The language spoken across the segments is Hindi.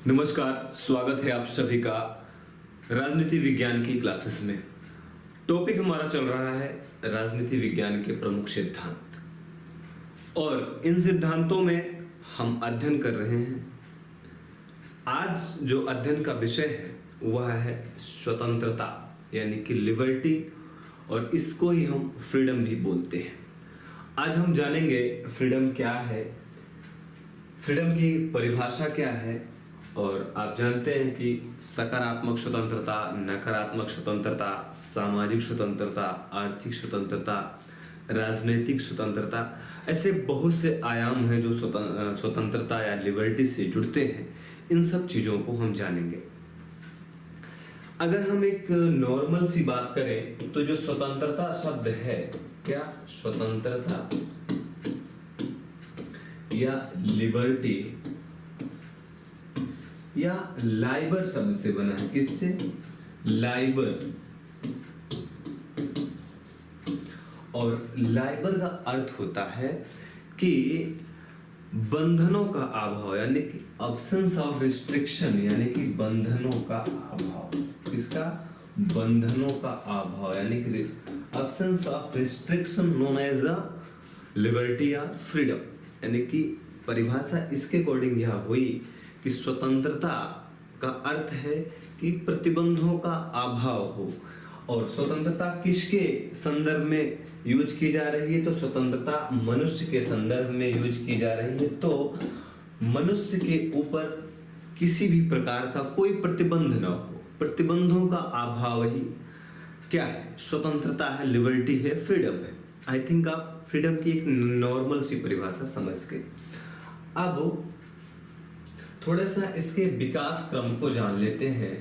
नमस्कार, स्वागत है आप सभी का राजनीति विज्ञान की क्लासेस में। टॉपिक हमारा चल रहा है राजनीति विज्ञान के प्रमुख सिद्धांत और इन सिद्धांतों में हम अध्ययन कर रहे हैं। आज जो अध्ययन का विषय है वह है स्वतंत्रता यानी कि लिबर्टी, और इसको ही हम फ्रीडम भी बोलते हैं। आज हम जानेंगे फ्रीडम क्या है, फ्रीडम की परिभाषा क्या है, और आप जानते हैं कि सकारात्मक स्वतंत्रता, नकारात्मक स्वतंत्रता, सामाजिक स्वतंत्रता, आर्थिक स्वतंत्रता, राजनीतिक स्वतंत्रता, ऐसे बहुत से आयाम हैं जो स्वतंत्रता या लिबर्टी से जुड़ते हैं। इन सब चीजों को हम जानेंगे। अगर हम एक नॉर्मल सी बात करें तो जो स्वतंत्रता शब्द है, क्या स्वतंत्रता या लिबर्टी या लाइबर शब्द से बना है। किससे? लाइबर। और लाइबर का अर्थ होता है कि बंधनों का अभाव, यानी कि अब्सेंस ऑफ रिस्ट्रिक्शन, यानी कि बंधनों का अभाव। किसका? बंधनों का अभाव, यानी कि absence of restriction known as a liberty या फ्रीडम। यानी कि परिभाषा इसके अकॉर्डिंग यह हुई कि स्वतंत्रता का अर्थ है कि प्रतिबंधों का अभाव हो। और स्वतंत्रता किसके संदर्भ में यूज की जा रही है? तो स्वतंत्रता मनुष्य के संदर्भ में यूज की जा रही है। तो मनुष्य के ऊपर किसी भी प्रकार का कोई प्रतिबंध न हो, प्रतिबंधों का अभाव ही क्या है? स्वतंत्रता है, लिबर्टी है, फ्रीडम है। आई थिंक आप फ्रीडम की एक नॉर्मल सी परिभाषा समझ गए। अब थोड़ा सा इसके विकास क्रम को जान लेते हैं।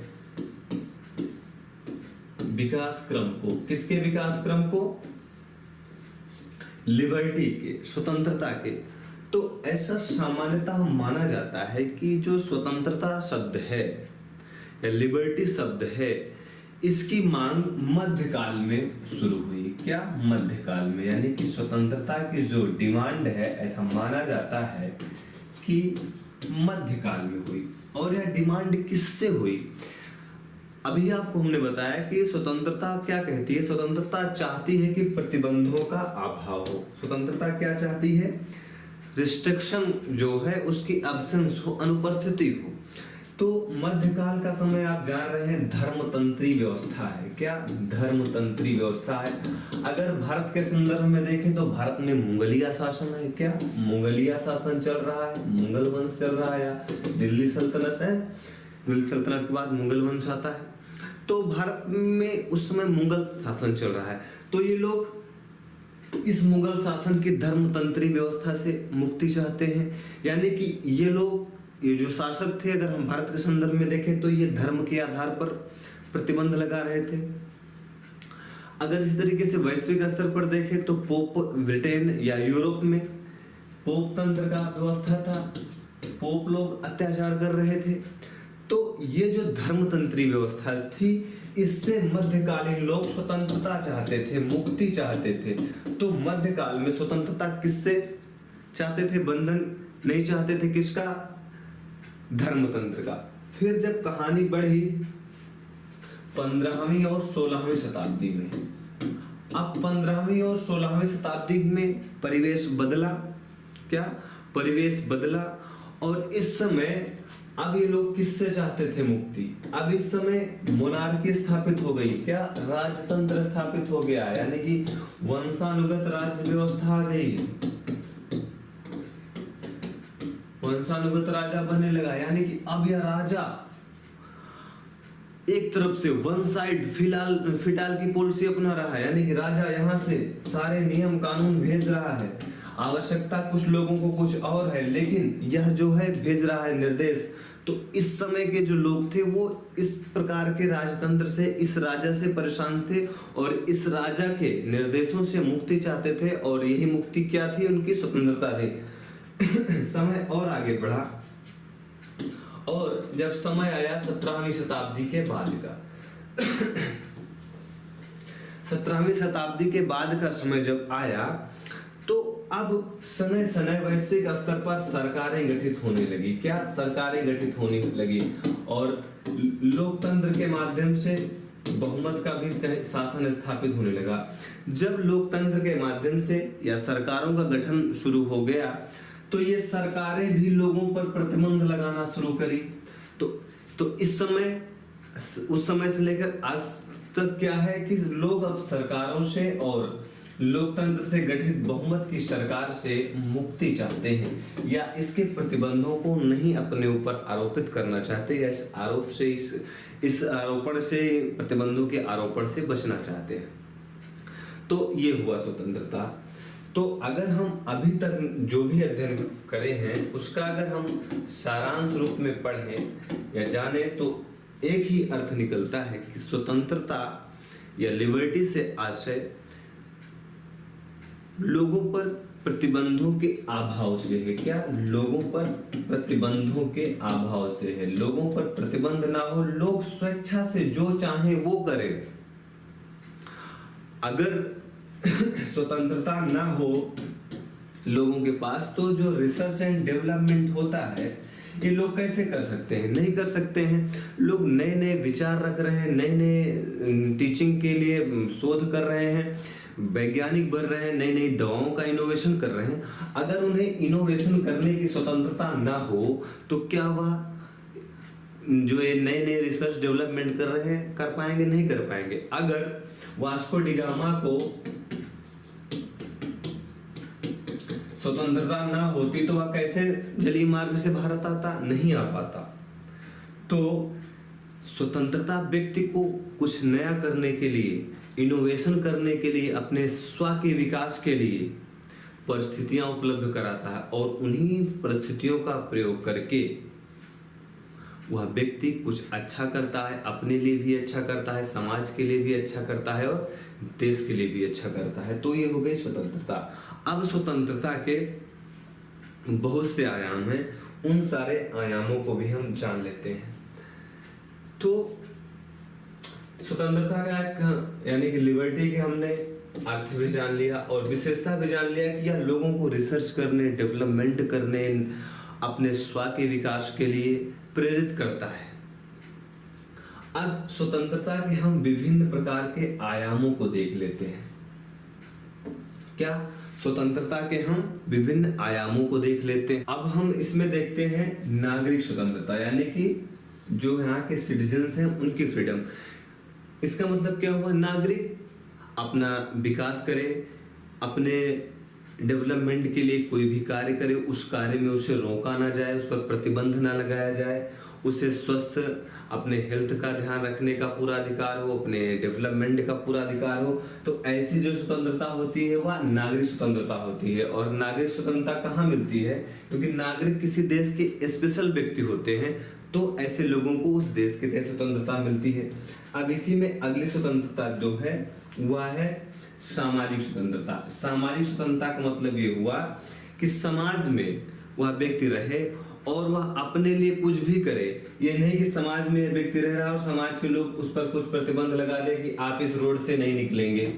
विकास क्रम को, किसके विकास क्रम को? लिबर्टी के, स्वतंत्रता के। तो ऐसा सामान्यतः माना जाता है कि जो स्वतंत्रता शब्द है या लिबर्टी शब्द है, इसकी मांग मध्यकाल में शुरू हुई। क्या? मध्यकाल में। यानी कि स्वतंत्रता की जो डिमांड है, ऐसा माना जाता है कि मध्यकाल में हुई। और यह डिमांड किससे हुई? अभी आपको हमने बताया कि स्वतंत्रता क्या कहती है। स्वतंत्रता चाहती है कि प्रतिबंधों का अभाव हो। स्वतंत्रता क्या चाहती है? रिस्ट्रिक्शन जो है उसकी एब्सेंस हो, अनुपस्थिति हो। तो मध्यकाल का समय आप जान रहे हैं धर्मतंत्री व्यवस्था है। क्या? धर्मतंत्री व्यवस्था है। अगर भारत के संदर्भ में देखें तो भारत में मुगलिया शासन है। क्या? मुगलिया शासन चल रहा है, मुगल वंश चल रहा है, या दिल्ली सल्तनत है। दिल्ली सल्तनत के बाद मुगल वंश आता है। तो भारत में उस समय मुगल शासन चल रहा है। तो ये लोग इस मुगल शासन की धर्मतंत्री व्यवस्था से मुक्ति चाहते हैं। यानी कि ये जो शासक थे, अगर हम भारत के संदर्भ में देखें तो ये धर्म के आधार पर प्रतिबंध लगा रहे थे। अगर इस तरीके से वैश्विक स्तर पर देखें तो पोप ब्रिटेन या यूरोप में पोप तंत्र का व्यवस्था था, पोप लोग अत्याचार कर रहे थे। तो ये जो धर्मतंत्री व्यवस्था थी, इससे मध्यकालीन लोग स्वतंत्रता चाहते थे, मुक्ति चाहते थे। तो मध्यकाल में स्वतंत्रता किससे चाहते थे? बंधन नहीं चाहते थे। किसका? धर्मतंत्र का। फिर जब कहानी बढ़ी 15वीं और 16वीं शताब्दी में, अब 15वीं और 16वीं शताब्दी में परिवेश बदला। क्या? परिवेश बदला। और इस समय अब ये लोग किससे चाहते थे मुक्ति? अब इस समय मोनार्की स्थापित हो गई। क्या? राजतंत्र स्थापित हो गया, यानी कि वंशानुगत राज्य व्यवस्था आ गई, वंशानुगत राजा बनने लगा। यानी कि अब यह राजा एक तरफ से वन साइड फिलहाल की पॉलिसी अपना रहा है। यानी कि राजा यहाँ से सारे नियम कानून भेज रहा है। आवश्यकता कुछ लोगों को कुछ और है, लेकिन यह जो है भेज रहा है निर्देश। तो इस समय के जो लोग थे वो इस प्रकार के राजतंत्र से, इस राजा से परेशान थे और इस राजा के निर्देशों से मुक्ति चाहते थे। और यही मुक्ति क्या थी? उनकी स्वतंत्रता थी। समय और आगे बढ़ा, और जब समय आया 17वीं शताब्दी के बाद का 17वीं शताब्दी के बाद का समय जब आया, तो अब समय समय वैश्विक स्तर पर सरकारें गठित होने लगी। क्या सरकारें गठित होने लगी और लोकतंत्र के माध्यम से बहुमत का भी शासन स्थापित होने लगा। जब लोकतंत्र के माध्यम से या सरकारों का गठन शुरू हो गया तो ये सरकारें भी लोगों पर प्रतिबंध लगाना शुरू करी। तो इस समय उस समय से लेकर आज तक क्या है कि लोग अब सरकारों से और लोकतंत्र से गठित बहुमत की सरकार से मुक्ति चाहते हैं या इसके प्रतिबंधों को नहीं अपने ऊपर आरोपित करना चाहते या इस आरोप से इस आरोपण से प्रतिबंधों के आरोपण से बचना चाहते हैं। तो ये हुआ स्वतंत्रता। तो अगर हम अभी तक जो भी अध्ययन करे हैं उसका अगर हम सारांश रूप में पढ़ें या जाने तो एक ही अर्थ निकलता है कि स्वतंत्रता या लिबर्टी से आशय लोगों पर प्रतिबंधों के अभाव से है। क्या? लोगों पर प्रतिबंधों के अभाव से है। लोगों पर प्रतिबंध ना हो, लोग स्वेच्छा से जो चाहे वो करें। अगर स्वतंत्रता ना हो लोगों के पास तो जो रिसर्च एंड डेवलपमेंट होता है ये लोग कैसे कर सकते हैं? नहीं कर सकते हैं। लोग नए नए विचार रख रहे हैं, नए नए टीचिंग के लिए शोध कर रहे हैं, वैज्ञानिक बन रहे हैं, नई नई दवाओं का इनोवेशन कर रहे हैं। अगर उन्हें इनोवेशन करने की स्वतंत्रता ना हो तो क्या वह जो ये नए नए रिसर्च डेवलपमेंट कर रहे हैं कर पाएंगे? नहीं कर पाएंगे। अगर वास्को डी गामा को स्वतंत्रता ना होती तो वह कैसे जलीय मार्ग से भारत आता? नहीं आ पाता। तो स्वतंत्रता व्यक्ति को कुछ नया करने के लिए, इनोवेशन करने के लिए, अपने स्व के विकास के लिए परिस्थितियां उपलब्ध कराता है और उन्हीं परिस्थितियों का प्रयोग करके वह व्यक्ति कुछ अच्छा करता है, अपने लिए भी अच्छा करता है, समाज के लिए भी अच्छा करता है और देश के लिए भी अच्छा करता है। तो ये हो गई स्वतंत्रता। अब स्वतंत्रता के बहुत से आयाम हैं, उन सारे आयामों को भी हम जान लेते हैं। तो स्वतंत्रता का एक यानी कि लिबर्टी के हमने अर्थ भी जान लिया और विशेषता भी जान लिया कि यह लोगों को रिसर्च करने, डेवलपमेंट करने, अपने स्व के विकास के लिए प्रेरित करता है। अब स्वतंत्रता के हम विभिन्न प्रकार के आयामों को देख लेते हैं। क्या? स्वतंत्रता के हम विभिन्न आयामों को देख लेते हैं। अब हम इसमें देखते हैं नागरिक स्वतंत्रता, यानी कि जो यहाँ के सिटीजन्स हैं उनकी फ्रीडम। इसका मतलब क्या हुआ? नागरिक अपना विकास करे, अपने डेवलपमेंट के लिए कोई भी कार्य करे, उस कार्य में उसे रोका ना जाए, उस पर प्रतिबंध ना लगाया जाए, उसे स्वस्थ अपने हेल्थ का ध्यान रखने का पूरा अधिकार हो, अपने डेवलपमेंट का पूरा अधिकार हो। तो ऐसी जो स्वतंत्रता होती है वह नागरिक स्वतंत्रता होती है। और नागरिक स्वतंत्रता कहाँ मिलती है? क्योंकि नागरिक किसी देश के स्पेशल व्यक्ति होते हैं, तो ऐसे लोगों को उस देश के तहत स्वतंत्रता मिलती है। अब इसी में अगली स्वतंत्रता जो है वह है सामाजिक स्वतंत्रता। सामाजिक स्वतंत्रता का मतलब ये हुआ कि समाज में वह व्यक्ति रहे और वह अपने लिए कुछ भी करे। ये नहीं कि समाज में व्यक्ति रह रहा है और समाज के लोग उस पर कुछ प्रतिबंध लगा दे कि आप इस रोड से नहीं निकलेंगे,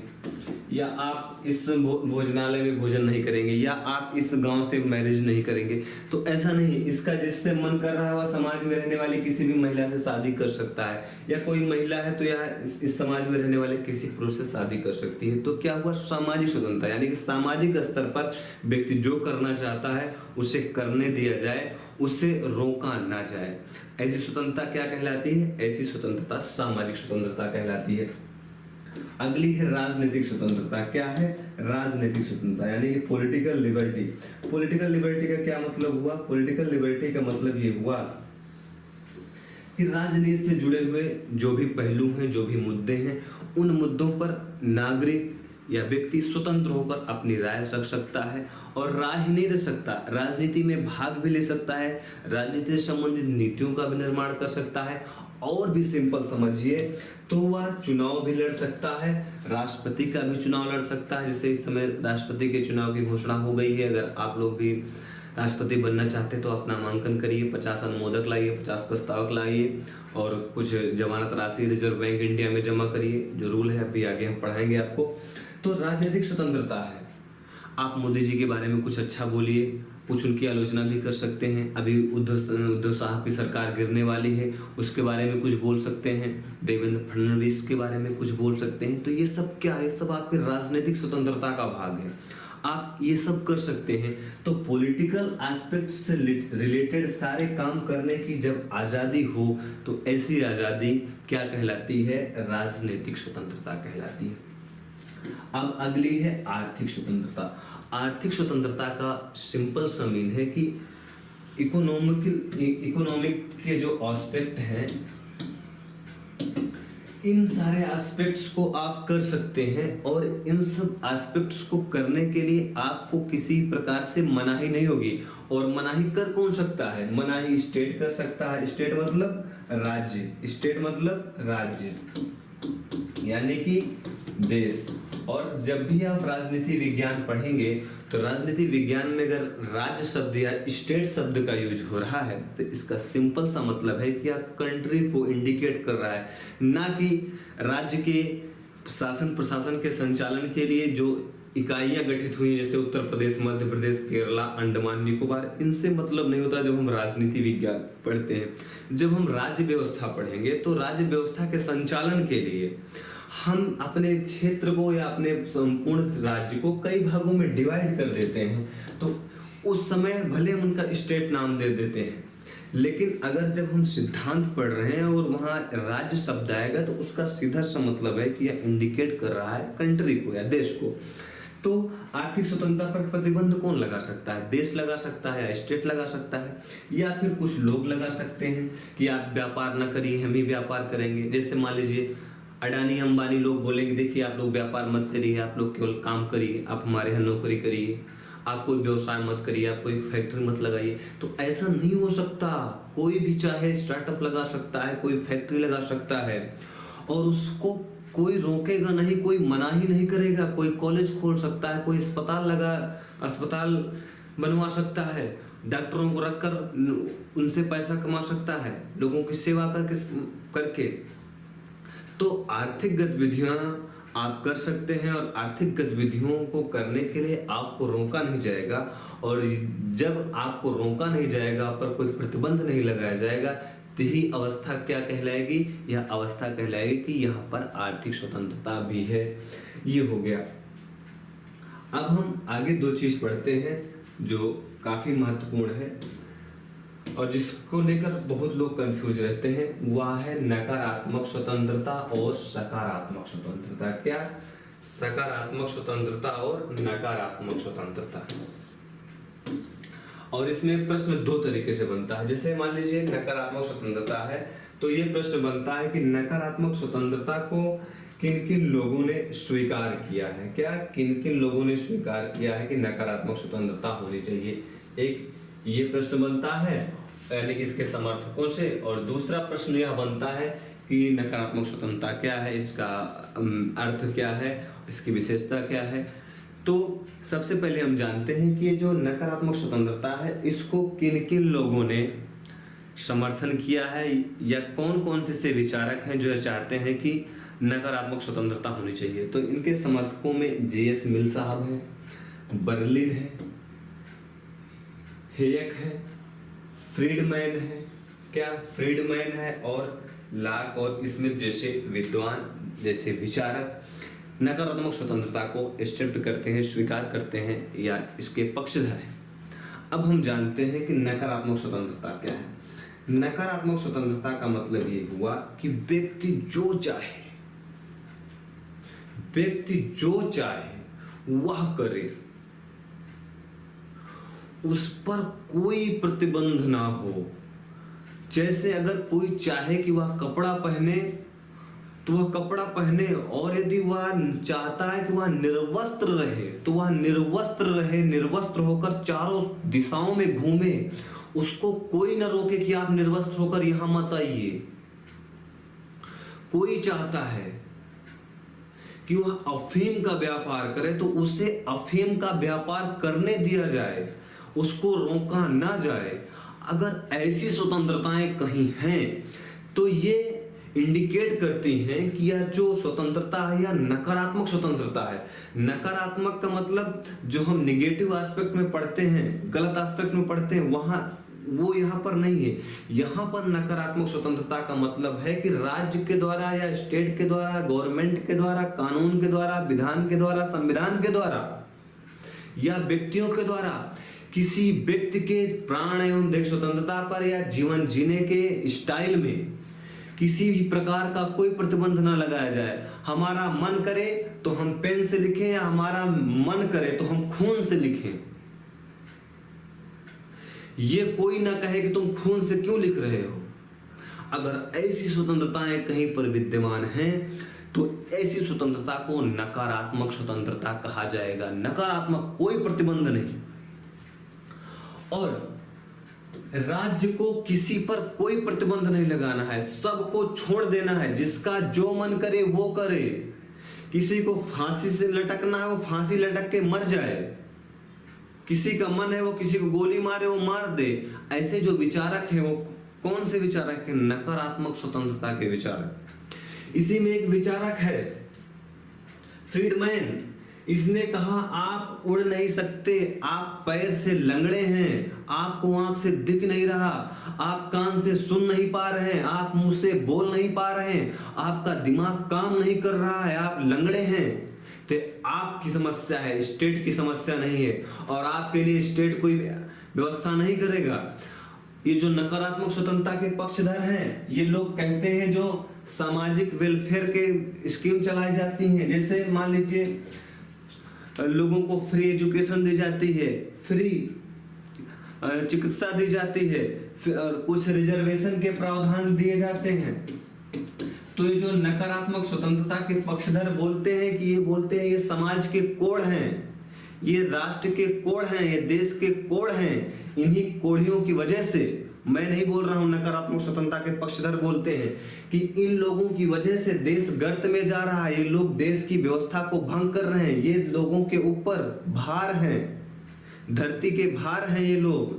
या आप इस भोजनालय में भोजन नहीं करेंगे, या आप इस गांव से मैरिज नहीं करेंगे। तो ऐसा नहीं, इसका जिससे मन कर रहा है वह समाज में रहने वाली किसी भी महिला से शादी कर सकता है, या कोई महिला है तो यह इस समाज में रहने वाले किसी पुरुष से शादी कर सकती है। तो क्या हुआ? सामाजिक स्वतंत्रता, यानी कि सामाजिक स्तर पर व्यक्ति जो करना चाहता है उसे करने दिया जाए, उसे रोका ना जाए। ऐसी स्वतंत्रता क्या कहलाती है? ऐसी स्वतंत्रता सामाजिक स्वतंत्रता कहलाती है। अगली है राजनीतिक स्वतंत्रता। क्या है? राजनीतिक स्वतंत्रता, यानी कि पॉलिटिकल लिबर्टी। पॉलिटिकल लिबर्टी का क्या मतलब हुआ? पॉलिटिकल लिबर्टी का मतलब ये हुआ कि राजनीति से जुड़े हुए जो भी पहलू हैं, जो भी मुद्दे हैं, उन मुद्दों पर नागरिक या व्यक्ति स्वतंत्र होकर अपनी राय रख सकता है और राय ही नहीं रख सकता, राजनीति में भाग भी ले सकता है, राजनीति से संबंधित नीतियों का भी निर्माण कर सकता है, और भी सिंपल समझिए तो वह चुनाव भी लड़ सकता है, राष्ट्रपति का भी चुनाव लड़ सकता है। जैसे इस समय राष्ट्रपति के चुनाव की घोषणा हो गई है। अगर आप लोग भी राष्ट्रपति बनना चाहते हैं तो अपना नामांकन करिए, 50 अनुमोदक लाइए, 50 प्रस्तावक लाइए और कुछ जमानत राशि रिजर्व बैंक इंडिया में जमा करिए। जो रूल है अभी आगे हम पढ़ाएंगे आपको। तो राजनीतिक स्वतंत्रता है। आप मोदी जी के बारे में कुछ अच्छा बोलिए, कुछ उनकी आलोचना भी कर सकते हैं। अभी उद्धव साहब की सरकार गिरने वाली है, उसके बारे में कुछ बोल सकते हैं। देवेंद्र फडणवीस के बारे में कुछ बोल सकते हैं। तो ये सब क्या है? ये सब आपके राजनीतिक स्वतंत्रता का भाग है, आप ये सब कर सकते हैं। तो पॉलिटिकल एस्पेक्ट से रिलेटेड सारे काम करने की जब आज़ादी हो तो ऐसी आज़ादी क्या कहलाती है? राजनीतिक स्वतंत्रता कहलाती है। अब अगली है आर्थिक स्वतंत्रता। आर्थिक स्वतंत्रता का सिंपल सा मीन है कि इकोनॉमिक के जो एस्पेक्ट हैं, इन सारे एस्पेक्ट्स को आप कर सकते हैं और इन सब एस्पेक्ट्स को करने के लिए आपको किसी प्रकार से मनाही नहीं होगी। और मनाही कर कौन सकता है? मनाही स्टेट कर सकता है। स्टेट मतलब राज्य, स्टेट मतलब राज्य यानी कि देश। और जब भी आप राजनीति विज्ञान पढ़ेंगे तो राजनीति विज्ञान में अगर राज्य शब्द या स्टेट शब्द का यूज हो रहा है तो इसका सिंपल सा मतलब है कि आप कंट्री को इंडिकेट कर रहा है, ना कि राज्य के शासन प्रशासन के संचालन के लिए जो इकाइयां गठित हुई जैसे उत्तर प्रदेश, मध्य प्रदेश, केरला, अंडमान निकोबार, इनसे मतलब नहीं होता। जब हम राजनीति विज्ञान पढ़ते हैं, जब हम राज्य व्यवस्था पढ़ेंगे तो राज्य व्यवस्था के संचालन के लिए हम अपने क्षेत्र को या अपने संपूर्ण राज्य को कई भागों में डिवाइड कर देते हैं। तो उस समय भले हम उनका स्टेट नाम दे देते हैं, लेकिन अगर जब हम सिद्धांत पढ़ रहे हैं और वहाँ राज्य शब्द आएगा तो उसका सीधा सा मतलब है कि यह इंडिकेट कर रहा है कंट्री को या देश को। तो आर्थिक स्वतंत्रता पर प्रतिबंध कौन लगा सकता है? देश लगा सकता है या स्टेट लगा सकता है, या फिर कुछ लोग लगा सकते हैं कि आप व्यापार न करिए, हम ही व्यापार करेंगे। जैसे मान लीजिए अडानी अंबानी लोग बोलेंगे देखिए आप लोग व्यापार मत करिए, आप लोग केवल काम करिए, आप हमारे यहाँ नौकरी करिए, आप कोई व्यवसाय मत करिए, आप कोई फैक्ट्री मत लगाइए। तो ऐसा नहीं हो सकता। कोई भी चाहे स्टार्टअप लगा सकता है, कोई फैक्ट्री लगा सकता है और उसको कोई रोकेगा नहीं, कोई मनाही नहीं करेगा। कोई कॉलेज खोल सकता है, कोई अस्पताल बनवा सकता है, डॉक्टरों को रखकर उनसे पैसा कमा सकता है, लोगों की सेवा करके। तो आर्थिक गतिविधियां आप कर सकते हैं और आर्थिक गतिविधियों को करने के लिए आपको रोका नहीं जाएगा। और जब आपको रोका नहीं जाएगा, पर कोई प्रतिबंध नहीं लगाया जाएगा, तो ही अवस्था क्या कहलाएगी? यह अवस्था कहलाएगी कि यहाँ पर आर्थिक स्वतंत्रता भी है। ये हो गया। अब हम आगे दो चीज पढ़ते हैं जो काफी महत्वपूर्ण है और जिसको लेकर बहुत लोग कंफ्यूज रहते हैं। वह है नकारात्मक स्वतंत्रता और सकारात्मक स्वतंत्रता। क्या? सकारात्मक स्वतंत्रता और नकारात्मक स्वतंत्रता। और इसमें प्रश्न दो तरीके से बनता है। जैसे मान लीजिए नकारात्मक स्वतंत्रता है तो ये प्रश्न बनता है कि नकारात्मक स्वतंत्रता को किन किन लोगों ने स्वीकार किया है। क्या? किन किन लोगों ने स्वीकार किया है कि नकारात्मक स्वतंत्रता होनी चाहिए। एक ये प्रश्न बनता है यानी कि इसके समर्थकों से, और दूसरा प्रश्न यह बनता है कि नकारात्मक स्वतंत्रता क्या है, इसका अर्थ क्या है, इसकी विशेषता क्या है। तो सबसे पहले हम जानते हैं कि ये जो नकारात्मक स्वतंत्रता है इसको किन किन लोगों ने समर्थन किया है, या कौन कौन से विचारक हैं जो चाहते हैं कि नकारात्मक स्वतंत्रता होनी चाहिए। तो इनके समर्थकों में जे.एस. मिल साहब हैं, बर्लिन है, हेयक है, फ्रीडमैन है। क्या? फ्रीडमैन है और लाक और स्मिथ जैसे विद्वान, जैसे विचारक नकारात्मक स्वतंत्रता को एक्सेप्ट करते हैं, स्वीकार करते हैं या इसके पक्षधर हैं। अब हम जानते हैं कि नकारात्मक स्वतंत्रता क्या है। नकारात्मक स्वतंत्रता का मतलब ये हुआ कि व्यक्ति जो चाहे वह करे, उस पर कोई प्रतिबंध ना हो। जैसे अगर कोई चाहे कि वह कपड़ा पहने तो वह कपड़ा पहने, और यदि वह चाहता है कि वह निर्वस्त्र रहे तो वह निर्वस्त्र रहे, निर्वस्त्र होकर चारों दिशाओं में घूमे। उसको कोई न रोके कि आप निर्वस्त्र होकर यहां मत आइए। कोई चाहता है कि वह अफीम का व्यापार करे तो उसे अफीम का व्यापार करने दिया जाए, उसको रोका ना जाए। अगर ऐसी स्वतंत्रताएं कहीं हैं तो ये इंडिकेट करती हैं कि यह जो स्वतंत्रता है यह नकारात्मक स्वतंत्रता है। नकारात्मक का मतलब जो हम निगेटिव एस्पेक्ट में पढ़ते हैं, गलत एस्पेक्ट में पढ़ते हैं, वहां वो यहाँ पर नहीं है। यहाँ पर नकारात्मक स्वतंत्रता का मतलब है कि राज्य के द्वारा या स्टेट के द्वारा, गवर्नमेंट के द्वारा, कानून के द्वारा, विधान के द्वारा, संविधान के द्वारा या व्यक्तियों के द्वारा किसी व्यक्ति के प्राण एवं देश स्वतंत्रता पर या जीवन जीने के स्टाइल में किसी भी प्रकार का कोई प्रतिबंध न लगाया जाए। हमारा मन करे तो हम पेन से लिखें या हमारा मन करे तो हम खून से लिखें। ये कोई ना कहे कि तुम खून से क्यों लिख रहे हो। अगर ऐसी स्वतंत्रताएं कहीं पर विद्यमान हैं तो ऐसी स्वतंत्रता को नकारात्मक स्वतंत्रता कहा जाएगा। नकारात्मक कोई प्रतिबंध नहीं। और राज्य को किसी पर कोई प्रतिबंध नहीं लगाना है, सबको छोड़ देना है, जिसका जो मन करे वो करे। किसी को फांसी से लटकना है वो फांसी लटक के मर जाए, किसी का मन है वो किसी को गोली मारे वो मार दे। ऐसे जो विचारक हैं वो कौन से विचारक हैं? नकारात्मक स्वतंत्रता के विचारक। इसी में एक विचारक है फ्रीडमैन। इसने कहा आप उड़ नहीं सकते, आप पैर से लंगड़े हैं, आपको आंख से दिख नहीं रहा, आप कान से सुन नहीं पा रहे हैं, आप मुंह से बोल नहीं पा रहे हैं, आपका दिमाग काम नहीं कर रहा है, आप लंगड़े हैं। तो आपकी समस्या है, स्टेट की समस्या नहीं है, और आपके लिए स्टेट कोई व्यवस्था नहीं करेगा। ये जो नकारात्मक स्वतंत्रता के पक्षधर हैं, ये लोग कहते हैं जो सामाजिक वेलफेयर के स्कीम चलाई जाती हैं, जैसे मान लीजिए लोगों को फ्री एजुकेशन दी जाती है, फ्री चिकित्सा दी जाती है, और कुछ रिजर्वेशन के प्रावधान दिए जाते हैं। तो ये जो नकारात्मक स्वतंत्रता के पक्षधर बोलते हैं कि ये समाज के कोड हैं, ये राष्ट्र के कोड हैं, ये देश के कोड हैं। इन्हीं कोड़ियों की वजह से, मैं नहीं बोल रहा हूं, नकारात्मक स्वतंत्रता के पक्षधर बोलते हैं कि इन लोगों की वजह से देश गर्त में जा रहा है, ये लोग देश की व्यवस्था को भंग कर रहे हैं, ये लोगों के ऊपर भार हैं, धरती के भार हैं ये लोग,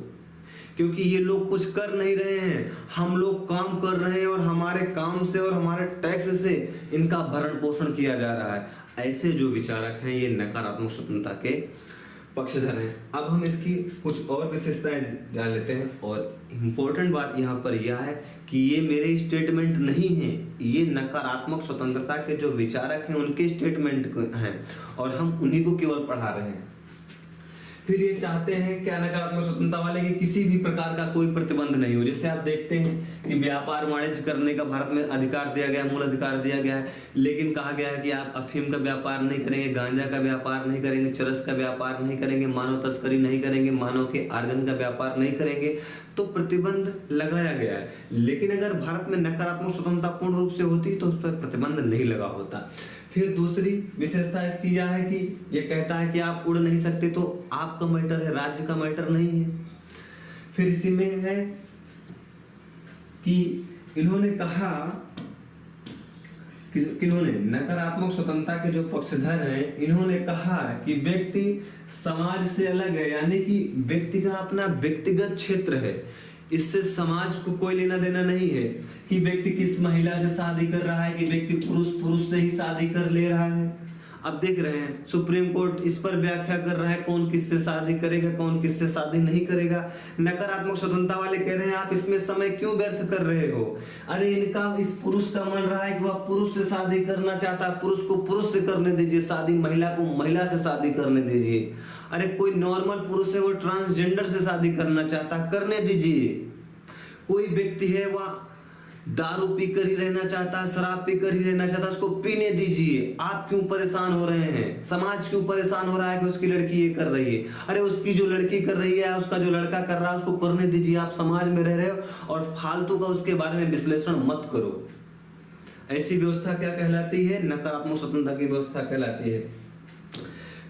क्योंकि ये लोग कुछ कर नहीं रहे हैं, हम लोग काम कर रहे हैं और हमारे काम से और हमारे टैक्स से इनका भरण पोषण किया जा रहा है। ऐसे जो विचारक हैं ये नकारात्मक स्वतंत्रता के पक्षधर हैं। अब हम इसकी कुछ और विशेषताएं जान लेते हैं, और इम्पोर्टेंट बात यहाँ पर यह है कि ये मेरे स्टेटमेंट नहीं है, ये नकारात्मक स्वतंत्रता के जो विचारक हैं उनके स्टेटमेंट हैं, और हम उन्हीं को केवल पढ़ा रहे हैं। फिर ये चाहते हैं क्या नकारात्मक स्वतंत्रता वाले कि किसी भी प्रकार का कोई प्रतिबंध नहीं हो। जैसे आप देखते हैं कि व्यापार वाणिज्य करने का भारत में अधिकार दिया गया है, मूल अधिकार दिया गया है, लेकिन कहा गया है कि आप अफीम का व्यापार नहीं करेंगे, गांजा का व्यापार नहीं करेंगे, चरस का व्यापार नहीं करेंगे, मानव तस्करी नहीं करेंगे, मानव के आर्गन का व्यापार नहीं करेंगे। तो प्रतिबंध लगाया गया है, लेकिन अगर भारत में नकारात्मक स्वतंत्रता पूर्ण रूप से होती तो उस पर प्रतिबंध नहीं लगा होता। फिर दूसरी विशेषता इसकी यह है कि ये कहता है कि आप उड़ नहीं सकते, तो आपका मैटर है, राज्य का मैटर नहीं है। फिर इसी में है कि इन्होंने कहा कि इन्होंने नकारात्मक स्वतंत्रता के जो पक्षधर हैं, इन्होंने कहा कि व्यक्ति समाज से अलग है, यानी कि व्यक्ति का अपना व्यक्तिगत क्षेत्र है, इससे समाज को कोई लेना देना नहीं है कि व्यक्ति किस महिला से शादी कर रहा है, कि व्यक्ति पुरुष से ही शादी कर ले रहा है। अब देख रहे हैं सुप्रीम कोर्ट इस पर व्याख्या कर रहा है कौन किससे शादी करेगा, कौन किससे शादी नहीं करेगा। नकारात्मक स्वतंत्रता वाले कह रहे हैं आप इसमें समय क्यों व्यर्थ कर रहे हो। अरे इनका इस पुरुष का मन रहा है कि वह पुरुष से शादी करना चाहता है, पुरुष को पुरुष से करने दीजिए शादी, महिला को महिला से शादी करने दीजिए। अरे कोई नॉर्मल पुरुष है वो ट्रांसजेंडर से शादी करना चाहता, करने दीजिए। कोई व्यक्ति है वह दारू पीकर ही रहना चाहता है, शराब पीकर ही रहना चाहता है, उसको पीने दीजिए। आप क्यों परेशान हो रहे हैं, समाज क्यों परेशान हो रहा है कि उसकी लड़की ये कर रही है। अरे उसकी जो लड़की कर रही है, उसका जो लड़का कर रहा है, उसको करने दीजिए। आप समाज में रह रहे हो और फालतू का उसके बारे में विश्लेषण मत करो। ऐसी व्यवस्था क्या कहलाती है? नकारात्मक स्वतंत्रता की व्यवस्था कहलाती है।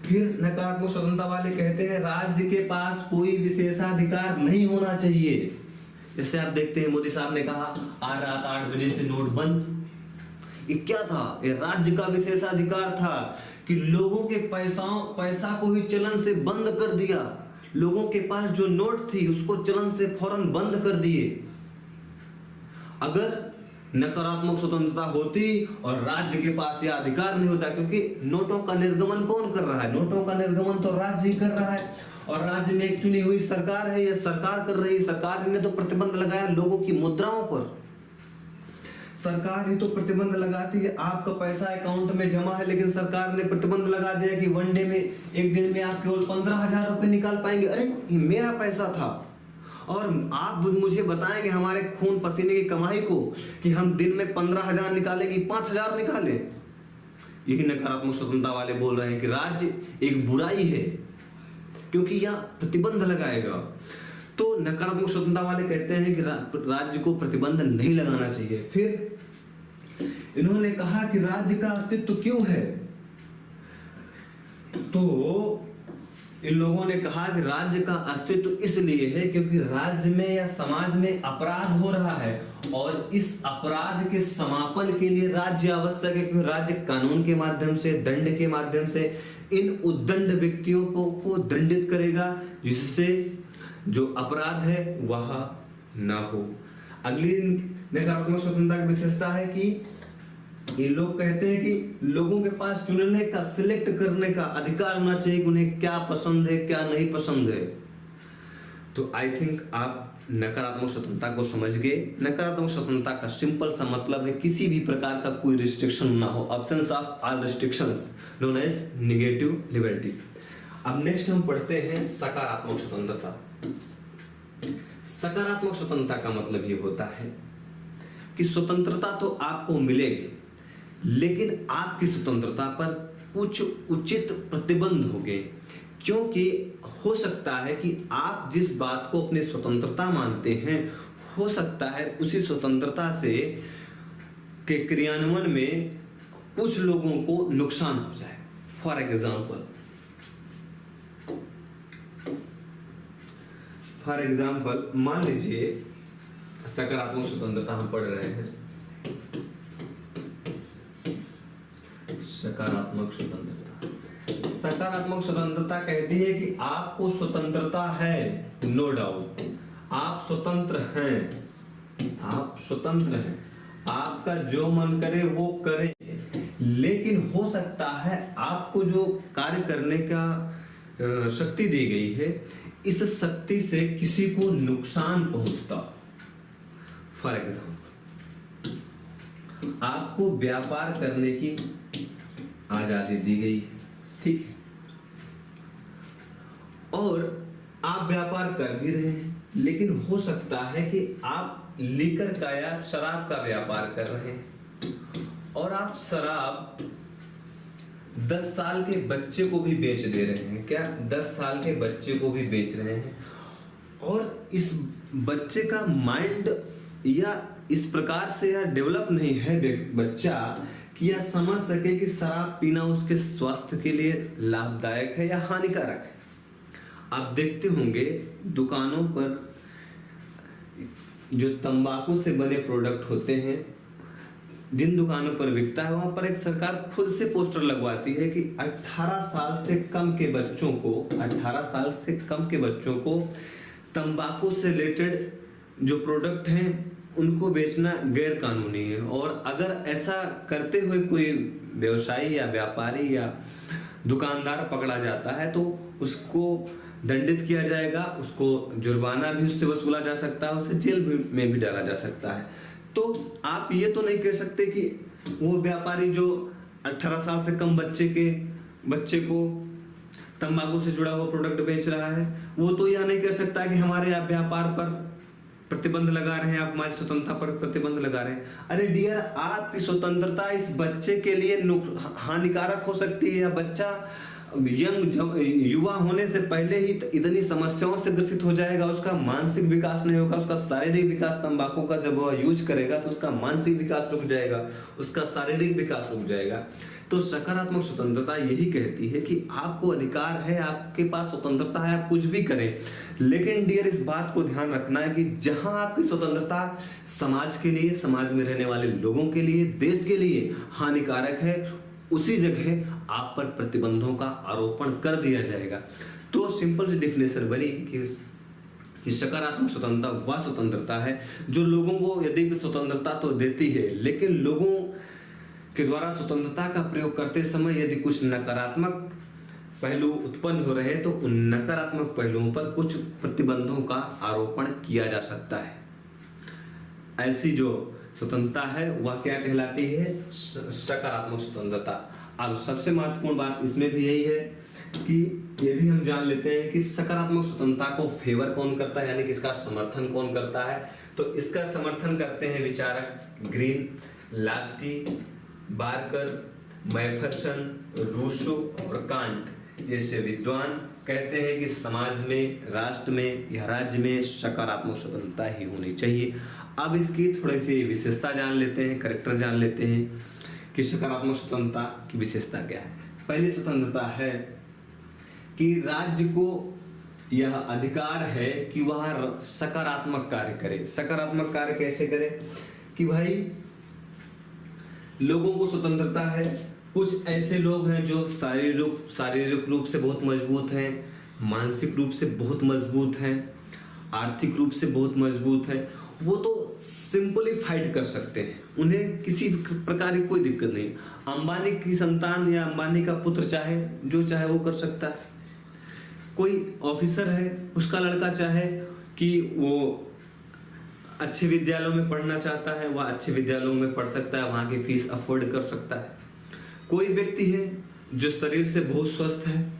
फिर नकारात्मक स्वतंत्रता वाले कहते हैं राज्य के पास कोई विशेषाधिकार नहीं होना चाहिए। जैसे आप देखते हैं मोदी साहब ने कहा आज रात 8 बजे से नोट बंद। ये क्या था? ये राज्य का विशेषाधिकार था कि लोगों के पैसा को ही चलन से बंद कर दिया। लोगों के पास जो नोट थी उसको चलन से फौरन बंद कर दिए। अगर नकारात्मक स्वतंत्रता होती और राज्य के पास यह अधिकार नहीं होता, क्योंकि नोटों का निर्गमन कौन कर रहा है? नोटों का निर्गमन तो राज्य ही कर रहा है, और राज्य में एक चुनी हुई सरकार है, यह सरकार कर रही है। सरकार ने तो प्रतिबंध लगाया लोगों की मुद्राओं पर, सरकार ही तो प्रतिबंध लगाती है। आपका पैसा अकाउंट में जमा है, लेकिन सरकार ने प्रतिबंध लगा दिया कि वनडे में, एक दिन में आप केवल 15,000 रुपए निकाल पाएंगे। अरे ये मेरा पैसा था, और आप मुझे बताएंगे हमारे खून पसीने की कमाई को कि हम दिन में 15,000 निकाले कि 5,000 निकाले। यही नकारात्मक स्वतंत्रता वाले बोल रहे हैं कि राज्य एक बुराई है, क्योंकि यह प्रतिबंध लगाएगा। तो नकारात्मक स्वतंत्रता वाले कहते हैं कि राज्य को प्रतिबंध नहीं लगाना चाहिए। फिर इन्होंने कहा कि राज्य का अस्तित्व क्यों है? तो इन लोगों ने कहा कि राज्य का अस्तित्व इसलिए है क्योंकि राज्य में या समाज में अपराध हो रहा है, और इस अपराध के समापन के लिए राज्य आवश्यक है, क्योंकि राज्य कानून के माध्यम से, दंड के माध्यम से इन उद्दंड व्यक्तियों को दंडित करेगा, जिससे जो अपराध है वह ना हो। अगली नकारात्मक स्वतंत्रता की विशेषता है कि ये लोग कहते हैं कि लोगों के पास चुनने का, सिलेक्ट करने का अधिकार होना चाहिए कि उन्हें क्या पसंद है, क्या नहीं पसंद है। तो आई थिंक आप नकारात्मक स्वतंत्रता को समझ गए। नकारात्मक स्वतंत्रता का सिंपल सा मतलब है किसी भी प्रकार का कोई रिस्ट्रिक्शन ना हो, absence of all restrictions, known as negative liberty. अब नेक्स्ट हम पढ़ते हैं सकारात्मक स्वतंत्रता। सकारात्मक स्वतंत्रता का मतलब ये होता है कि स्वतंत्रता तो आपको मिलेगी, लेकिन आपकी स्वतंत्रता पर कुछ उचित प्रतिबंध होंगे, क्योंकि हो सकता है कि आप जिस बात को अपनी स्वतंत्रता मानते हैं, हो सकता है उसी स्वतंत्रता से के क्रियान्वयन में कुछ लोगों को नुकसान हो जाए। फॉर एग्जाम्पल मान लीजिए सकारात्मक स्वतंत्रता हम पढ़ रहे हैं। सकारात्मक स्वतंत्रता कहती है कि आपको स्वतंत्रता है, नो डाउट, आप स्वतंत्र हैं, आपका जो मन करे वो करें, लेकिन हो सकता है आपको जो कार्य करने का शक्ति दी गई है, इस शक्ति से किसी को नुकसान पहुंचता। फॉर एग्जाम्पल, आपको व्यापार करने की आजादी दी गई, ठीक है, और आप व्यापार कर भी रहे हैं, लेकिन हो सकता है कि आप लीकर का या शराब का व्यापार कर रहे हैं, और आप शराब 10 साल के बच्चे को भी बेच दे रहे हैं। क्या 10 साल के बच्चे को भी बेच रहे हैं, और इस बच्चे का माइंड या इस प्रकार से या डेवलप नहीं है बच्चा कि यह समझ सके कि शराब पीना उसके स्वास्थ्य के लिए लाभदायक है या हानिकारक है। आप देखते होंगे दुकानों पर जो तंबाकू से बने प्रोडक्ट होते हैं, जिन दुकानों पर बिकता है, वहां पर एक सरकार खुद से पोस्टर लगवाती है कि 18 साल से कम के बच्चों को तंबाकू से रिलेटेड जो प्रोडक्ट हैं उनको बेचना गैर कानूनी है, और अगर ऐसा करते हुए कोई व्यवसायी या व्यापारी या दुकानदार पकड़ा जाता है तो उसको दंडित किया जाएगा, उसको जुर्माना भी उससे वसूला जा सकता है, उसे जेल में भी डाला जा सकता है। तो आप ये तो नहीं कह सकते कि वो व्यापारी जो 18 साल से कम बच्चे को तंबाकू से जुड़ा हुआ प्रोडक्ट बेच रहा है, वो तो यह नहीं कह सकता कि हमारे आप व्यापार पर प्रतिबंध लगा रहे हैं, आप हमारी स्वतंत्रता पर प्रतिबंध लगा रहे हैं। अरे डियर, आपकी स्वतंत्रता इस बच्चे के लिए हानिकारक हो सकती है, या बच्चा युवा होने से पहले ही इतनी समस्याओं से ग्रसित हो जाएगा, उसका मानसिक विकास नहीं होगा, उसका शारीरिक विकास, तंबाकू का जब वह यूज करेगा तो उसका मानसिक विकास रुक जाएगा, उसका शारीरिक विकास रुक जाएगा। तो सकारात्मक स्वतंत्रता यही कहती है कि आपको अधिकार है, आपके पास स्वतंत्रता है, आप कुछ भी करें, लेकिन डियर इस बात को ध्यान रखना है कि जहां आपकी स्वतंत्रता समाज के लिए, समाज में रहने वाले लोगों के लिए, देश के लिए हानिकारक है, उसी जगह आप पर प्रतिबंधों का आरोपण कर दिया जाएगा। तो सिंपल सी डेफिनेशन बनी कि कि सकारात्मक स्वतंत्रता वह स्वतंत्रता है जो लोगों को यदि भी स्वतंत्रता तो देती है, लेकिन लोगों के द्वारा स्वतंत्रता का प्रयोग करते समय यदि कुछ नकारात्मक पहलू उत्पन्न हो रहे हैं तो उन नकारात्मक पहलुओं पर कुछ प्रतिबंधों का आरोपण किया जा सकता है। ऐसी जो स्वतंत्रता है वह क्या कहलाती है? सकारात्मक स्वतंत्रता। अब सबसे महत्वपूर्ण बात इसमें भी यही है कि ये भी हम जान लेते हैं कि सकारात्मक स्वतंत्रता को फेवर कौन करता है, यानी कि इसका समर्थन कौन करता है। तो इसका समर्थन करते हैं विचारक ग्रीन, लास्की, बार्कर, मैफरसन, रूसो और कांट जैसे विद्वान कहते हैं कि समाज में, राष्ट्र में या राज्य में सकारात्मक स्वतंत्रता ही होनी चाहिए। अब इसकी थोड़ी सी विशेषता जान लेते हैं, कैरेक्टर जान लेते हैं कि सकारात्मक स्वतंत्रता की विशेषता क्या है। पहली स्वतंत्रता है कि राज्य को यह अधिकार है कि वह सकारात्मक कार्य करे। सकारात्मक कार्य कैसे करे? कि भाई लोगों को स्वतंत्रता है, कुछ ऐसे लोग हैं जो शारीरिक रूप से बहुत मजबूत हैं, मानसिक रूप से बहुत मजबूत हैं, आर्थिक रूप से बहुत मजबूत हैं, वो तो सिंपली फाइट कर सकते हैं, उन्हें किसी प्रकार की कोई दिक्कत नहीं। अंबानी की संतान या अंबानी का पुत्र चाहे जो चाहे वो कर सकता है। कोई ऑफिसर है, उसका लड़का चाहे कि वो अच्छे विद्यालयों में पढ़ना चाहता है, वह अच्छे विद्यालयों में पढ़ सकता है, वहाँ की फीस अफोर्ड कर सकता है। कोई व्यक्ति है जो शरीर से बहुत स्वस्थ है,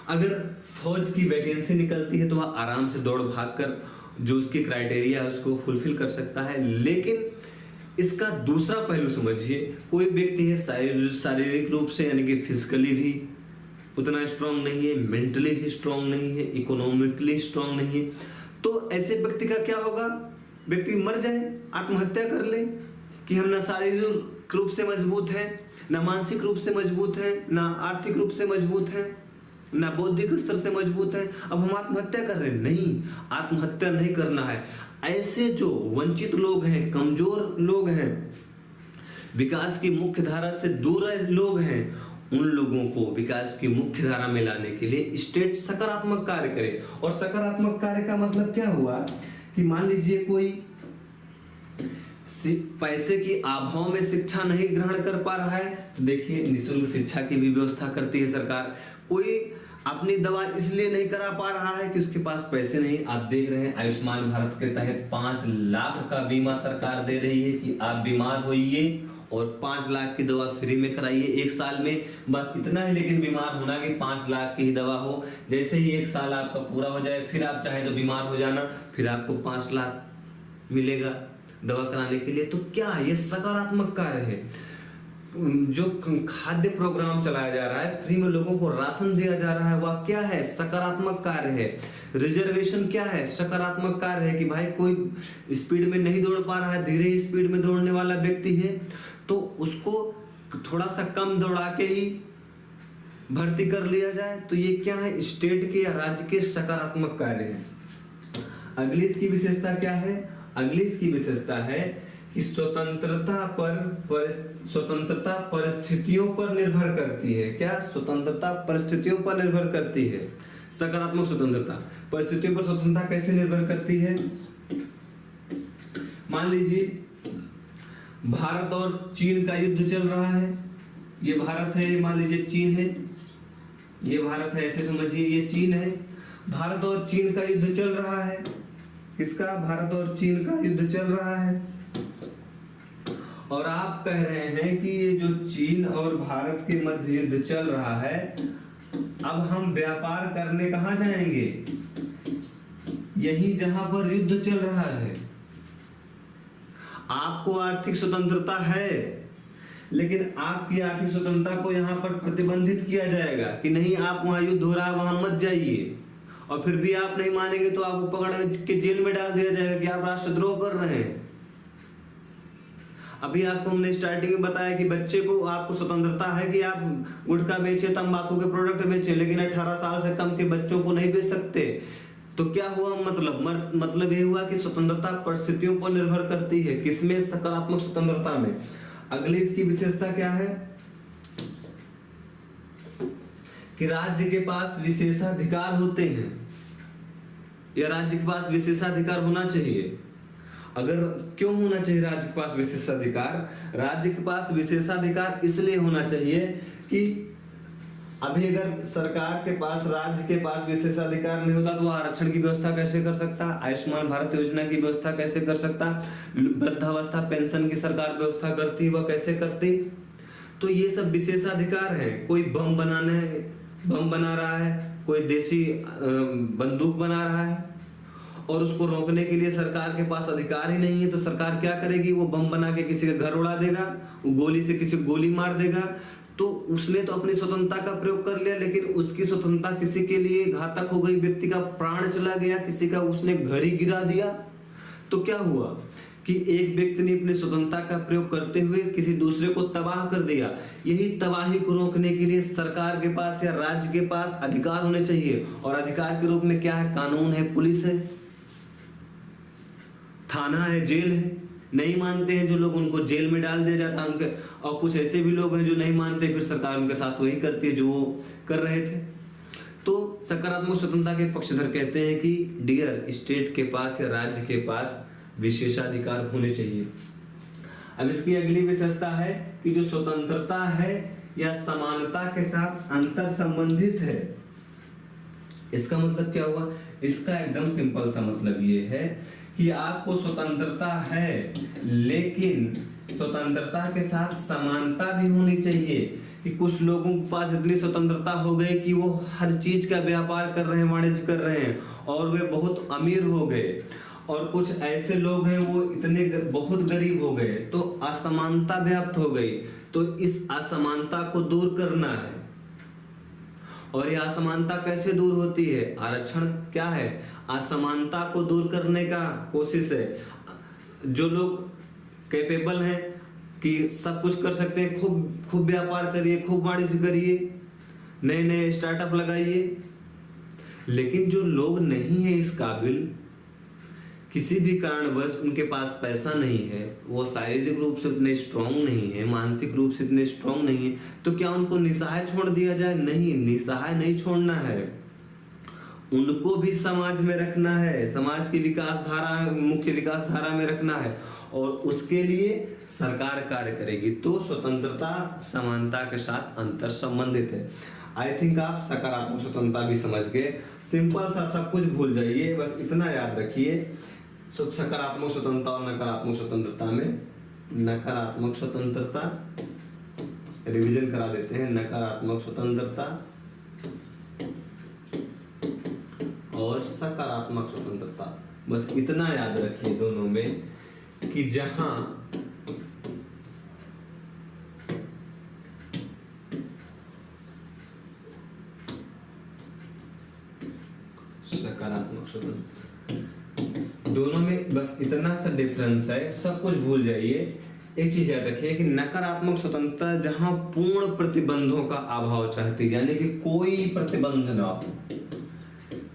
अगर फौज की वैकेंसी निकलती है तो वह आराम से दौड़ भाग कर जो उसकी क्राइटेरिया है उसको फुलफिल कर सकता है। लेकिन इसका दूसरा पहलू समझिए, कोई व्यक्ति है शारीरिक रूप से यानी कि फिजिकली भी उतना स्ट्रांग नहीं है, मेंटली भी स्ट्रांग नहीं है, इकोनॉमिकली स्ट्रांग नहीं है, तो ऐसे व्यक्ति का क्या होगा? व्यक्ति मर जाए, आत्महत्या कर ले कि हम ना शारीरिक रूप से मजबूत हैं, ना मानसिक रूप से मजबूत हैं, ना आर्थिक रूप से मजबूत हैं, ना बौद्धिक स्तर से मजबूत हैं, अब हम आत्महत्या कर रहे हैं। नहीं, आत्महत्या नहीं करना है। ऐसे जो वंचित लोग हैं, कमजोर लोग हैं, विकास की मुख्य धारा से दूर लोग हैं, उन लोगों को विकास की मुख्य धारा में लाने के लिए स्टेट सकारात्मक कार्य करे। और सकारात्मक कार्य का मतलब क्या हुआ कि मान लीजिए कोई पैसे की अभाव में शिक्षा नहीं ग्रहण कर पा रहा है, तो देखिए निःशुल्क शिक्षा की भी व्यवस्था करती है सरकार। कोई अपनी दवा इसलिए नहीं करा पा रहा है कि उसके पास पैसे नहीं। आप देख रहे हैं आयुष्मान भारत के तहत 5 लाख का बीमा सरकार दे रही है कि आप बीमार होइए और 5 लाख की दवा फ्री में कराइए 1 साल में। बस इतना ही, लेकिन बीमार होना कि 5 लाख की ही दवा हो। जैसे ही 1 साल आपका पूरा हो जाए, फिर आप चाहे तो बीमार हो जाना, फिर आपको 5 लाख मिलेगा दवा कराने के लिए। तो क्या ये सकारात्मक कार्य है? जो खाद्य प्रोग्राम चलाया जा रहा है, फ्री में लोगों को राशन दिया जा रहा है, वह क्या है? सकारात्मक कार्य है। रिजर्वेशन क्या है? सकारात्मक कार्य है कि भाई कोई स्पीड में नहीं दौड़ पा रहा है, धीरे स्पीड में दौड़ने वाला व्यक्ति है, तो उसको थोड़ा सा कम दौड़ा के ही भर्ती कर लिया जाए। तो ये क्या है? स्टेट के या राज्य के सकारात्मक कार्य है। अगली इसकी विशेषता क्या है? अगली इसकी विशेषता है कि स्वतंत्रता परिस्थितियों पर निर्भर करती है। क्या? स्वतंत्रता परिस्थितियों पर निर्भर करती है। सकारात्मक स्वतंत्रता परिस्थितियों पर स्वतंत्रता कैसे निर्भर करती है? मान लीजिए भारत और चीन का युद्ध चल रहा है। ये भारत है, मान लीजिए चीन है, ये भारत है, ऐसे समझिए ये चीन है। भारत और चीन का युद्ध चल रहा है। किसका? भारत और चीन का युद्ध चल रहा है। और आप कह रहे हैं कि ये जो चीन और भारत के मध्य युद्ध चल रहा है, अब हम व्यापार करने कहाँ जाएंगे? यही जहां पर युद्ध चल रहा है। आपको आर्थिक स्वतंत्रता है, लेकिन आपकी आर्थिक स्वतंत्रता को यहाँ पर प्रतिबंधित किया जाएगा कि नहीं, आप वहां युद्ध हो रहा है वहां मत जाइए। और फिर भी आप नहीं मानेंगे तो आपको पकड़ के जेल में डाल दिया जाएगा कि आप राष्ट्रद्रोह कर रहे हैं। अभी आपको हमने स्टार्टिंग में बताया कि बच्चे को आपको स्वतंत्रता है कि आप गुटखा बेचे, तंबाकू के प्रोडक्ट बेचे, लेकिन 18 साल से कम के बच्चों को नहीं बेच सकते। तो क्या हुआ? मतलब ये हुआ कि स्वतंत्रता परिस्थितियों पर निर्भर करती है। किसमें? सकारात्मक स्वतंत्रता में। अगली इसकी विशेषता क्या है कि राज्य के पास विशेषाधिकार होते हैं। या राज्य के पास विशेषाधिकार होना चाहिए? अगर क्यों होना चाहिए राज्य के पास विशेषाधिकार? राज्य के पास विशेषाधिकार इसलिए होना चाहिए कि अभी अगर सरकार के पास, राज्य के पास विशेषाधिकार नहीं होता तो वो आरक्षण की व्यवस्था कैसे कर सकता? आयुष्मान भारत योजना की व्यवस्था कैसे कर सकता? वृद्धावस्था पेंशन की सरकार व्यवस्था करती, वह कैसे करती? तो ये सब विशेषाधिकार है। कोई बम बना रहा है, कोई देसी बंदूक बना रहा है और उसको रोकने के लिए सरकार के पास अधिकार ही नहीं है, तो सरकार क्या करेगी? वो बम बना के किसी का घर उड़ा देगा, वो गोली से किसी को गोली मार देगा। तो उसने तो अपनी स्वतंत्रता का प्रयोग कर लिया, लेकिन उसकी स्वतंत्रता किसी के लिए घातक हो गई, व्यक्ति का प्राण चला गया, किसी का उसने घर ही गिरा दिया। तो क्या हुआ कि एक व्यक्ति ने अपनी स्वतंत्रता का प्रयोग करते हुए किसी दूसरे को तबाह कर दिया। यही तबाही को रोकने के लिए सरकार के पास या राज्य के पास अधिकार होने चाहिए, और अधिकार के रूप में क्या है? कानून है, पुलिस है, थाना है, जेल है। नहीं मानते हैं जो लोग, उनको जेल में डाल दिया जाता है उनके, और कुछ ऐसे भी लोग हैं जो नहीं मानते, फिर सरकार उनके साथ वही करती है जो वो कर रहे थे। तो सकारात्मक स्वतंत्रता के पक्षधर कहते हैं कि डियर, स्टेट के पास या राज्य के पास विशेषाधिकार होने चाहिए। अब इसकी अगली विशेषता है कि जो स्वतंत्रता है या समानता के साथ अंतर संबंधित है। इसका मतलब क्या हुआ? इसका एकदम सिंपल सा मतलब ये है कि आपको स्वतंत्रता है, लेकिन स्वतंत्रता के साथ समानता भी होनी चाहिए। कि कुछ लोगों के पास इतनी स्वतंत्रता हो गई कि वो हर चीज का व्यापार कर रहे हैं, वाणिज्य कर रहे हैं और वे बहुत अमीर हो गए, और कुछ ऐसे लोग हैं वो इतने बहुत गरीब हो गए, तो असमानता व्याप्त हो गई। तो इस असमानता को दूर करना है। और यह असमानता कैसे दूर होती है? आरक्षण क्या है? असमानता को दूर करने का कोशिश है। जो लोग कैपेबल हैं कि सब कुछ कर सकते हैं, खूब व्यापार करिए, खूब वाणिज्य करिए, नए नए स्टार्टअप लगाइए। लेकिन जो लोग नहीं है इस काबिल, किसी भी कारणवश उनके पास पैसा नहीं है, वो शारीरिक रूप से उतने स्ट्रांग नहीं है, मानसिक रूप से इतने स्ट्रांग नहीं है, तो क्या उनको निसहाय छोड़ दिया जाए? नहीं, निसहाय नहीं छोड़ना है, उनको भी समाज में रखना है, समाज की विकास धारा, मुख्य विकास धारा में रखना है, और उसके लिए सरकार कार्य करेगी। तो स्वतंत्रता समानता के साथ अंतर संबंधित है। आई थिंक आप सकारात्मक स्वतंत्रता भी समझ गए। सिंपल सा, सब कुछ भूल जाइए, बस इतना याद रखिए। सकारात्मक स्वतंत्रता और नकारात्मक स्वतंत्रता में, नकारात्मक स्वतंत्रता रिवीजन करा देते हैं, नकारात्मक स्वतंत्रता और सकारात्मक स्वतंत्रता, बस इतना याद रखिए दोनों में कि जहां सकारात्मक स्वतंत्रता, दोनों में बस इतना सा डिफरेंस है, सब कुछ भूल जाइए। एक चीज याद रखिए कि नकारात्मक स्वतंत्रता जहां पूर्ण प्रतिबंधों का अभाव चाहती है, यानी कि कोई प्रतिबंध ना हो,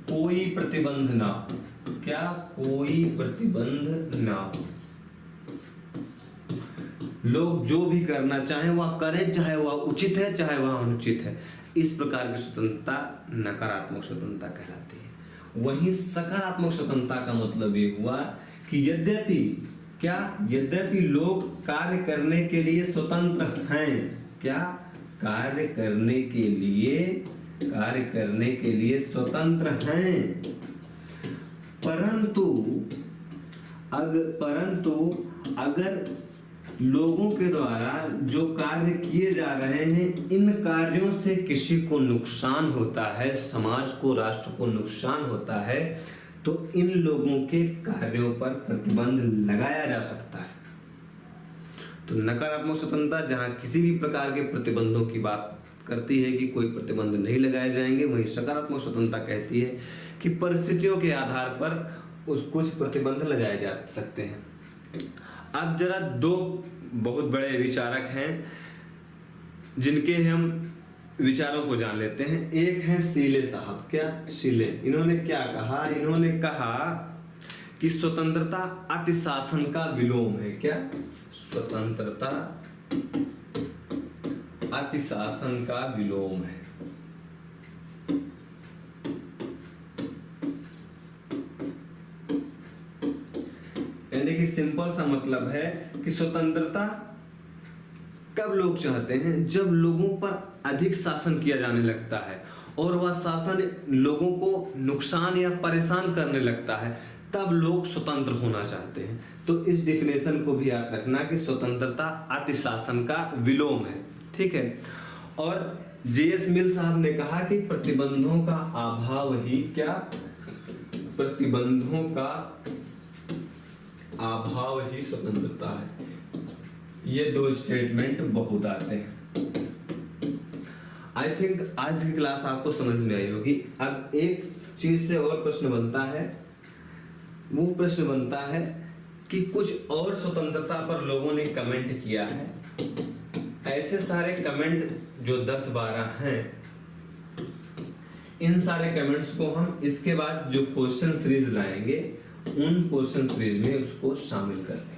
कोई प्रतिबंध ना हो, क्या? कोई प्रतिबंध ना हो, लोग जो भी करना चाहे वह करें, चाहे वह उचित है चाहे वह अनुचित है। इस प्रकार की स्वतंत्रता नकारात्मक स्वतंत्रता कहलाती है। वहीं सकारात्मक स्वतंत्रता का मतलब ये हुआ कि यद्यपि क्या, यद्यपि लोग कार्य करने के लिए स्वतंत्र हैं, क्या? कार्य करने के लिए स्वतंत्र हैं, परंतु अगर लोगों के द्वारा जो कार्य किए जा रहे हैं, इन कार्यों से किसी को नुकसान होता है, समाज को, राष्ट्र को नुकसान होता है, तो इन लोगों के कार्यों पर प्रतिबंध लगाया जा सकता है। तो नकारात्मक स्वतंत्रता जहां किसी भी प्रकार के प्रतिबंधों की बात करती है कि कोई प्रतिबंध नहीं लगाए जाएंगे, वहीं सकारात्मक स्वतंत्रता कहती है कि परिस्थितियों के आधार पर कुछ प्रतिबंध लगाए जा सकते हैं। अब जरा दो बहुत बड़े विचारक हैं जिनके हम विचारों को जान लेते हैं। एक है शीले साहब। क्या? शीले। इन्होंने क्या कहा? इन्होंने कहा कि स्वतंत्रता अतिशासन का विलोम है। क्या? स्वतंत्रता अतिशासन का विलोम है। सिंपल सा मतलब है कि स्वतंत्रता कब लोग चाहते हैं, जब लोगों पर अधिक शासन किया जाने लगता है और वह शासन लोगों को नुकसान या परेशान करने लगता है, तब लोग स्वतंत्र होना चाहते हैं। तो इस डिफिनेशन को भी याद रखना कि स्वतंत्रता अतिशासन का विलोम है, ठीक है। और जेएस मिल साहब ने कहा कि प्रतिबंधों का अभाव ही क्या, प्रतिबंधों का अभाव ही स्वतंत्रता है। ये दो स्टेटमेंट बहुत आते हैं। आई थिंक आज की क्लास आपको समझ में आई होगी। अब एक चीज से और प्रश्न बनता है, वो प्रश्न बनता है कि कुछ और स्वतंत्रता पर लोगों ने कमेंट किया है। ऐसे सारे कमेंट जो 10-12 हैं, इन सारे कमेंट्स को हम इसके बाद जो क्वेश्चन सीरीज लाएंगे उन क्वेश्चन सीरीज में उसको शामिल कर लेंगे।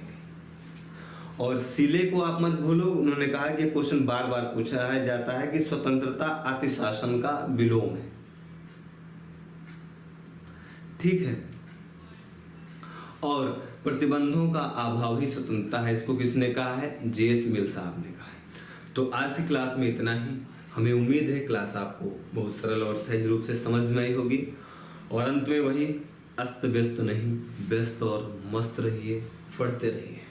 और सीले को आप मत भूलो, उन्होंने कहा कि क्वेश्चन बार बार पूछा है जाता है कि स्वतंत्रता अतिशासन का विलोम है, ठीक है। और प्रतिबंधों का अभाव ही स्वतंत्रता है, इसको किसने कहा है, जेएस मिल साहब ने कहा है। तो आज की क्लास में इतना ही। हमें उम्मीद है क्लास आपको बहुत सरल और सहज रूप से समझ में आई होगी। और अंत में वही, अस्त व्यस्त नहीं, व्यस्त और मस्त रहिए, पढ़ते रहिए।